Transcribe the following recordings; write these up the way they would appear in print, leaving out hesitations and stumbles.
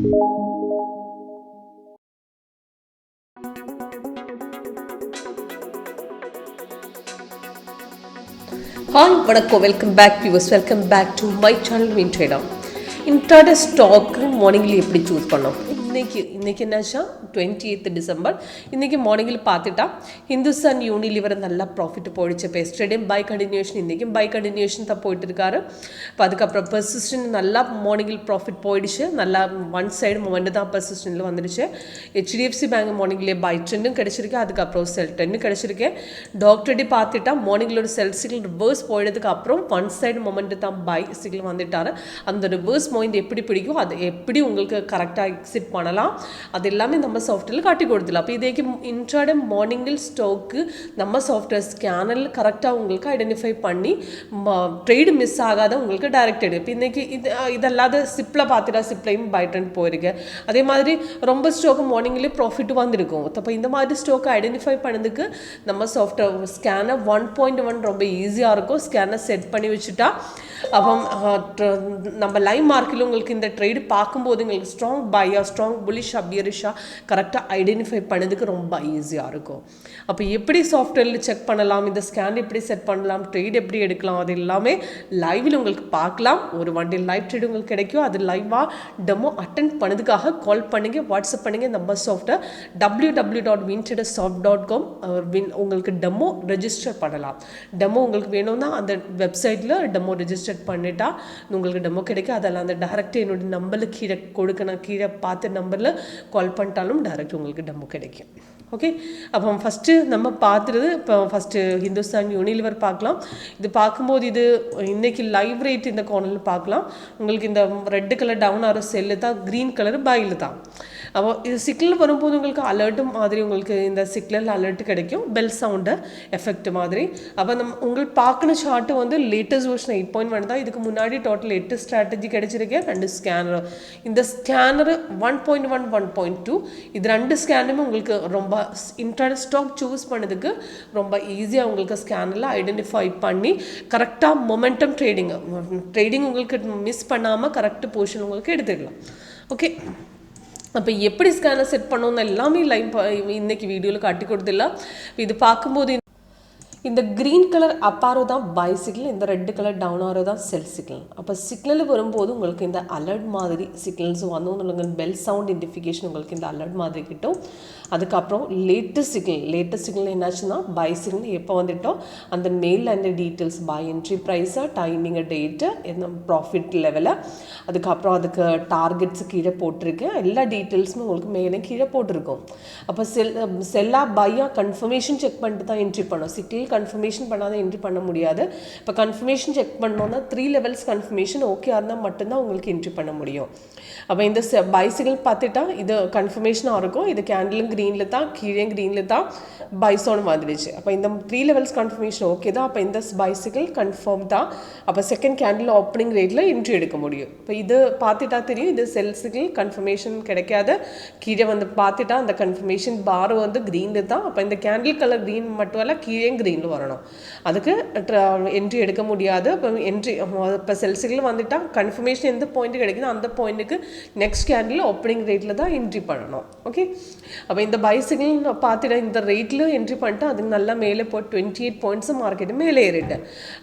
Hi, vanakkam, welcome back viewers, welcome back to my channel WinTrader. Intraday stock morning la eppadi choose பண்ணோம். இன்னைக்கு என்னாச்சா 28th December. இன்னைக்கு மார்னிங்கில் பார்த்துட்டா Hindustan Unilever நல்லா profit போயிடுச்சு. இப்போ எஸ்டர்டே பை கண்டினியூஷன், இன்றைக்கும் பை கண்டினியூஷன் தான் போயிட்டு இருக்காரு. இப்போ அதுக்கப்புறம் பெர்சிஸ்டன்ட் நல்லா மார்னிங்கில் ப்ராஃபிட் போயிடுச்சு. நல்லா ஒன் சைடு மொமெண்ட் தான் பெர்சிஸ்டன்ட்டில் வந்துடுச்சு. ஹெச்டிஎஃப்சி பேங்க் மார்னிங்லேயே பை ட்ரெண்டும் கிடச்சிருக்கு, அதுக்கப்புறம் செல் ட்ரெண்டும் கிடச்சிருக்கு. டாக்டர்டி பார்த்துட்டா மார்னிங்கில் ஒரு செல் சிக்கல் ரிவர்ஸ் போயிடுறதுக்கு அப்புறம் ஒன் சைடு மொமெண்ட் தான் பை சிக்கல் வந்துட்டாரு. அந்த ரிவர்ஸ் மொமெண்ட் எப்படி பிடிக்கும், அது எப்படி உங்களுக்கு கரெக்டாக எக்ஸிட் பண்ணலாம், அது எல்லாமே நம்ம சாஃப்ட்வேரில் காட்டி கொடுத்துலாம். அப்போ இதேக்கு இன்ட்ராடே மார்னிங்கில் ஸ்டாக்கு நம்ம சாஃப்ட்வேர் ஸ்கேனரில் கரெக்டாக உங்களுக்கு ஐடென்டிஃபை பண்ணி ட்ரேடு மிஸ் ஆகாத உங்களுக்கு டைரக்ட் எடுக்கும். இப்போ இன்றைக்கி இதல்லாத சிப்பில் பார்த்துட்டா சிப்லையும் பை ட்ரெண்ட் போயிருக்கு. அதே மாதிரி ரொம்ப ஸ்டாக்கு மார்னிங்லேயே ப்ராஃபிட் வந்துருக்கும். அப்போ இந்த மாதிரி ஸ்டாக்கை ஐடென்டிஃபை பண்ணதுக்கு நம்ம சாஃப்ட்வேர் ஸ்கேனர் 1.1 ரொம்ப ஈஸியாக இருக்கும். ஸ்கேனர் செட் பண்ணி வச்சுட்டா அப்போ நம்ம லைவ் மார்க்கெட்டில் உங்களுக்கு இந்த ட்ரேடு பார்க்கும்போது உங்களுக்கு ஸ்ட்ராங் பையா ஸ்ட்ராங் புல்லிஷா பியரிஷா கரெக்டாக ஐடென்டிஃபை பண்ணதுக்கு ரொம்ப ஈஸியாக இருக்கும். அப்போ எப்படி சாஃப்ட்வேரில் செக் பண்ணலாம், இந்த ஸ்கேன் எப்படி செட் பண்ணலாம், ட்ரேட் எப்படி எடுக்கலாம், அது எல்லாமே லைவில் உங்களுக்கு பார்க்கலாம். ஒரு ஒன் டே லைவ் ட்ரேட் உங்களுக்கு கிடைக்கும். அது லைவாக டெமோ அட்டென்ட் பண்ணதுக்காக கால் பண்ணுங்க, வாட்ஸ்அப் பண்ணுங்க. நம்ம சாஃப்ட்வேர் www.wintradersoft.com உங்களுக்கு டெமோ ரெஜிஸ்டர் பண்ணலாம். டெமோ உங்களுக்கு வேணும்னா அந்த வெப்சைட்டில் டெமோ ரெஜிஸ்டர் பண்ணிட்டா உங்களுக்கு டெமோ கிடைக்கும். அதெல்லாம் அந்த டைரக்ட் என்னோட நம்பரில் கீழே கொடுக்கணும், கீழே பார்த்த நம்பரில் கால் பண்ணிட்டாலும் டைரக்ட் உங்களுக்கு டெமோ கிடைக்கும். ஓகே, அப்போ ஃபஸ்ட்டு நம்ம பார்த்துறது இப்போ ஃபஸ்ட்டு ஹிந்துஸ்தான் யூனிலிவர் பார்க்கலாம். இது பார்க்கும்போது இது இன்றைக்கி லைவ் ரேட் இந்த கார்னரில் பார்க்கலாம். உங்களுக்கு இந்த ரெட்டு கலர் டவுன் ஆகிற செல்லு தான், க்ரீன் கலர் பையில் தான். அப்போ இது சிக்னல் வரும்போது உங்களுக்கு அலர்ட்டு மாதிரி உங்களுக்கு இந்த சிக்னல் அலர்ட்டு கிடைக்கும், பெல் சவுண்டு எஃபெக்ட் மாதிரி. அப்போ உங்களுக்கு பார்க்கணும் சார்ட்டு வந்து லேட்டஸ்ட் வெர்ஷன் 8.1 தான். இதுக்கு முன்னாடி டோட்டல் 8 ஸ்ட்ராட்டஜி கிடைச்சிருக்கேன், 2 ஸ்கேனர். இந்த ஸ்கேனர் 1.1 1.2 இது 2 ஸ்கேனுமே உங்களுக்கு ரொம்ப இன்ட்ராடே ஸ்டாக் சூஸ் பண்ணதுக்கு ரொம்ப ஈஸியாக உங்களுக்கு ஸ்கேனரில் ஐடென்டிஃபை பண்ணி கரெக்டாக மொமெண்டம் ட்ரேடிங் உங்களுக்கு மிஸ் பண்ணாமல் கரெக்ட் பொசிஷன் உங்களுக்கு எடுத்துக்கலாம். ஓகே, அப்போ எப்படி ஸ்கேனர் செட் பண்ணணும்னு எல்லாமே லைவ் இன்னைக்கு வீடியோவில் காட்டி கொடுத்துடலாம். இது பார்க்கும்போது இந்த க்ரீன் கலர் அப் ஆரோ தான் பை சிக்னல், இந்த ரெட் கலர் டவுன் ஆரோ தான் செல் சிக்னல். அப்போ சிக்னல் வரும்போது உங்களுக்கு இந்த அலர்ட் மாதிரி சிக்னல்ஸ் வந்து உங்களுக்கு பெல் சவுண்ட் இண்டிஃபிகேஷன் உங்களுக்கு இந்த அலர்ட் மாதிரி கிட்டும். அதுக்கப்புறம் லேட்டஸ்ட் சிக்னல் என்னாச்சுன்னா பை சிக்னல் எப்போ வந்துட்டோம் அந்த mail and details, buy entry ப்ரைஸாக, டைமிங்கு, டேட்டு, என்ன ப்ராஃபிட் லெவலை, அதுக்கப்புறம் அதுக்கு டார்கெட்ஸ் கீழே போட்டிருக்கு, எல்லா டீட்டெயில்ஸுமே உங்களுக்கு மேலே கீழே போட்டிருக்கும். அப்போ செல்லாக பையாக கன்ஃபர்மேஷன் செக் பண்ணிட்டு தான் என்ட்ரி பண்ணோம். சிக்னல் கன்ஃபர்மேஷன் பண்ணாத என்ட்ரி பண்ண முடியாது. இப்போ கன்ஃபர்மேஷன் செக் பண்ணோன்னா 3 levels கன்ஃபர்மேஷன் ஓகே இருந்தால் மட்டும்தான் உங்களுக்கு என்ட்ரி பண்ண முடியும். அப்போ இந்த பை சிக்னல் பார்த்துட்டா இது கன்ஃபர்மேஷனாக இருக்கும். இது கேண்டிலும் க்ரீனில் தான், கீழே க்ரீனில் தான் பை சோன் வந்துடுச்சு. அப்போ இந்த 3 levels கன்ஃபர்மேஷன் ஓகே தான். அப்போ இந்த பை சிக்னல் கன்ஃபார்ம் தான். அப்போ செகண்ட் கேண்டில் ஓப்பனிங் ரேட்டில் என்ட்ரி எடுக்க முடியும். இப்போ இது பார்த்துட்டா தெரியும், இது செல் சிக்னல் கன்ஃபர்மேஷன் கிடைக்காத. கீழே வந்து பார்த்துட்டா அந்த கன்ஃபர்மேஷன் பார் வந்து க்ரீனில் தான். அப்போ இந்த கேண்டில் கலர் க்ரீன் மட்டும் இல்லை, கீழே க்ரீனில் வரணும், அதுக்கு என்ட்ரி எடுக்க முடியாது. அப்போ என்ட்ரி இப்போ செல் சிக்னல் வந்துட்டால் கன்ஃபர்மேஷன் எந்த பாயிண்ட் கிடைக்குதோ அந்த பாயிண்ட்டுக்கு நெக்ஸ்ட் கேண்டில் ஓப்பனிங் ரேட்டில் தான் என்ட்ரி பண்ணணும். ஓகே, அப்போ இந்த பை சிக்னல் பார்த்துட்டு இந்த ரேட்டில் என்ட்ரி பண்ணிட்டு அதுக்கு நல்லா மேலே போய் 28 points மார்க்கெட்டு மேலே ஏறிட்டு.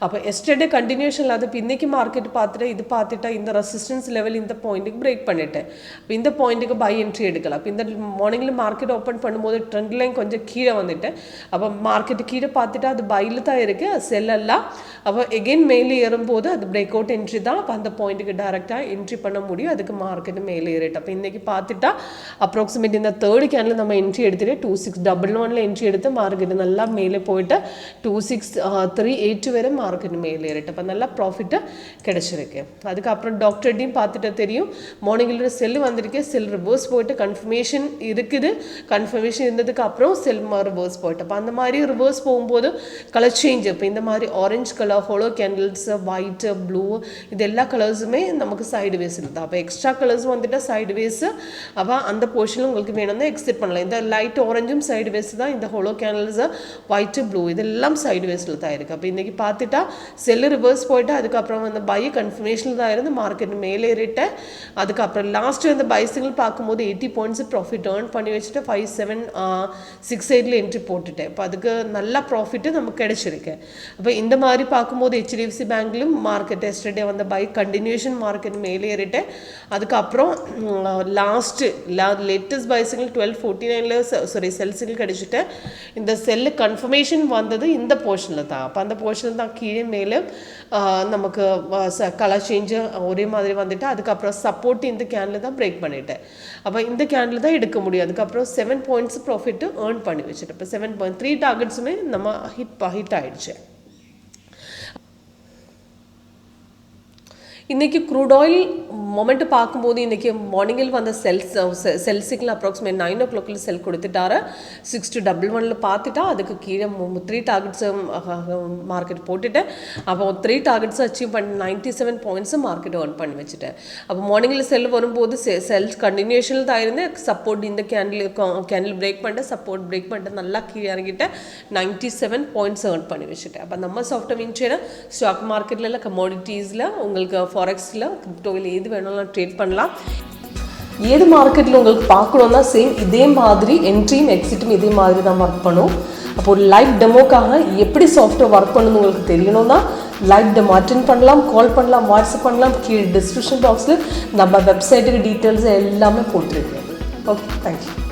அப்போ எஸ்டர்டே கண்டினியூஷன் இல்லாத இப்போ இன்றைக்கி மார்க்கெட் பார்த்துட்டு இது பார்த்துட்டா இந்த ரெசிஸ்டன்ஸ் லெவல் இந்த பாயிண்ட்டுக்கு பிரேக் பண்ணிட்டேன். இப்போ இந்த பாயிண்ட்டுக்கு பை என்ட்ரி எடுக்கலாம். இப்போ இந்த மார்னிங்கில் மார்க்கெட் ஓப்பன் பண்ணும்போது ட்ரெண்ட் லைன் கொஞ்சம் கீழே வந்துட்டு, அப்போ மார்க்கெட்டு கீழே பார்த்துட்டு அது பையில் தான் இருக்குது, செல்லெல்லாம். அப்போ எகெயின் மேலே ஏறும்போது அது பிரேக் அவுட் என்ட்ரி தான். அப்போ அந்த பாயிண்ட்டுக்கு டைரெக்டாக என்ட்ரி பண்ண முடியும், அதுக்கு மார்க்கெட்டு மேலே ஏறிட்டு. அப்போ இன்றைக்கி பார்த்துட்டா அப்ராக்சிமேட் இந்த தேர்ட் கேண்டில் நம்ம என்ட்ரி எடுத்துகிட்டு 2611 என்ட்ரி எடுத்து மார்க்கெட்டு நல்லா மேலே போயிட்டு 26382 வரை மார்க்கெட்டு மேலே ஏறிட்டு. அப்போ நல்லா ப்ராஃபிட்டு கிடச்சிருக்கு. அதுக்கப்புறம் டாக்டர்டையும் பார்த்துட்டு தெரியும், மார்னிங்கில் செல் வந்திருக்கு, செல் ரிவர்ஸ் போயிட்டு கன்ஃபர்மேஷன் இருக்குது, கன்ஃபர்மேஷன் இருந்ததுக்கு அப்புறம் செல் ரிவர்ஸ் போயிட்டு. அப்போ அந்த மாதிரி ரிவர்ஸ் போகும்போது கலர் சேஞ்ச். இப்போ இந்த மாதிரி orange colour hollow candles, white, blue, இது எல்லா கலர்ஸுமே நமக்கு சைடு வேஸ் இருக்குது. அப்போ எக்ஸ்ட்ரா கலர்ஸ் வந்துட்டு சைடு வேஸ். அப்போ அந்த போர்ஷனில் உங்களுக்கு வேணும்னா எக்ஸிட் பண்ணலாம். இந்த லைட் ஆரஞ்சும் சைடு வேஸ் தான், இந்த ஹோலோ கேண்டில்ஸ், ஒயிட்டு, ப்ளூ இதெல்லாம் சைடு வேஸில் தான் இருக்குது. அப்போ இன்றைக்கி பார்த்துட்டா செல்லு ரிவர்ஸ் போயிட்டு அதுக்கப்புறம் வந்து பை கன்ஃபர்மேஷனில் தான் இருந்து மார்க்கெட் மேலே ஏறிட்டு அதுக்கப்புறம் லாஸ்ட்டு அந்த பை சிங்கிள் பார்க்கும்போது 80 பாயிண்ட்ஸ் ப்ராஃபிட் ஏர்ன் பண்ணி வச்சுட்டு 5768 என்ட்ரி போட்டுட்டேன். இப்போ அதுக்கு நல்ல ப்ராஃபிட்டு நமக்கு கிடைச்சிருக்கு. அப்போ இந்த மாதிரி பார்க்கும்போது HDFC பேங்க்லையும் மார்க்கெட் எஸ்டர்டே வந்து பை கண்டினியூஷன் மார்க்கெட் மேலே ஏறிட்டு அதுக்கப்புறம் latest buy single 1249 sell single கிடைச்சிட்டு இந்த செல்லு கன்ஃபர்மேஷன் வந்தது இந்த போர்ஷனில் தான். அப்போ அந்த போர்ஷனில் தான் கீழே மேலே நமக்கு கலர் சேஞ்சு ஒரே மாதிரி வந்துட்டு அதுக்கப்புறம் சப்போர்ட் இந்த கேண்டில் தான் பிரேக் பண்ணிட்டேன். அப்போ இந்த கேண்டில் தான் எடுக்க முடியும். அதுக்கப்புறம் 7 பாயிண்ட்ஸ் ப்ராஃபிட்டு ஏர்ன் பண்ணி வச்சுட்டு இப்போ 7.3 டார்கெட்ஸுமே நம்ம ஹிட் ஆகிடுச்சு. இன்றைக்கி க்ரூட் ஆயில் மொமெண்ட்டு பார்க்கும்போது இன்றைக்கி மார்னிங்கில் வந்த செல் சிங்கிள் அப்ராக்சிமேட் 9 o'clock செல் கொடுத்துட்டாரு. 6-11 பார்த்துட்டா அதுக்கு கீழே 3 டார்கெட்ஸு மார்க்கெட் போட்டுட்டேன். அப்போ 3 டார்கெட்ஸும் அச்சீவ் பண்ணி 97 பாயிண்ட்ஸு மார்க்கெட் ஏர்ன் பண்ணி வச்சுட்டேன். அப்போ மார்னிங்கில் செல் வரும்போது செல் கண்டினியூஷனில் தான் இருந்தேன். சப்போர்ட் இந்த கேண்டில் பிரேக் பண்ணிட்டு சப்போர்ட் பிரேக் பண்ணிட்டு நல்லா கீழே இறங்கிட்டேன். 97 பாயிண்ட்ஸ் ஏர்ன் பண்ணி வச்சுட்டேன். அப்போ நம்ம சாஃப்ட் WinTrader ஸ்டாக் மார்க்கெட்டில் கமாடிட்டிஸில் உங்களுக்கு ஃபாரெக்ஸில் கிரிப்டோவில் எது வேணாலும் ட்ரேட் பண்ணலாம். ஏது மார்க்கெட்டில் உங்களுக்கு பார்க்கணுன்னா சேம் இதே மாதிரி என்ட்ரியும் எக்ஸிட்டும் இதே மாதிரி தான் ஒர்க் பண்ணும். அப்போ ஒரு லைவ் டெமோக்காக எப்படி சாஃப்ட்வேர் ஒர்க் பண்ணணும்னு உங்களுக்கு தெரியணும்னா லைவ் டெமோ அட்டென்ட் பண்ணலாம், கால் பண்ணலாம், வாட்ஸ்அப் பண்ணலாம். கீழே டிஸ்கிரிப்ஷன் பாக்ஸில் நம்ம வெப்சைட்டுக்கு டீட்டெயில்ஸ் எல்லாமே போட்டிருக்கேன். Okay, thank you.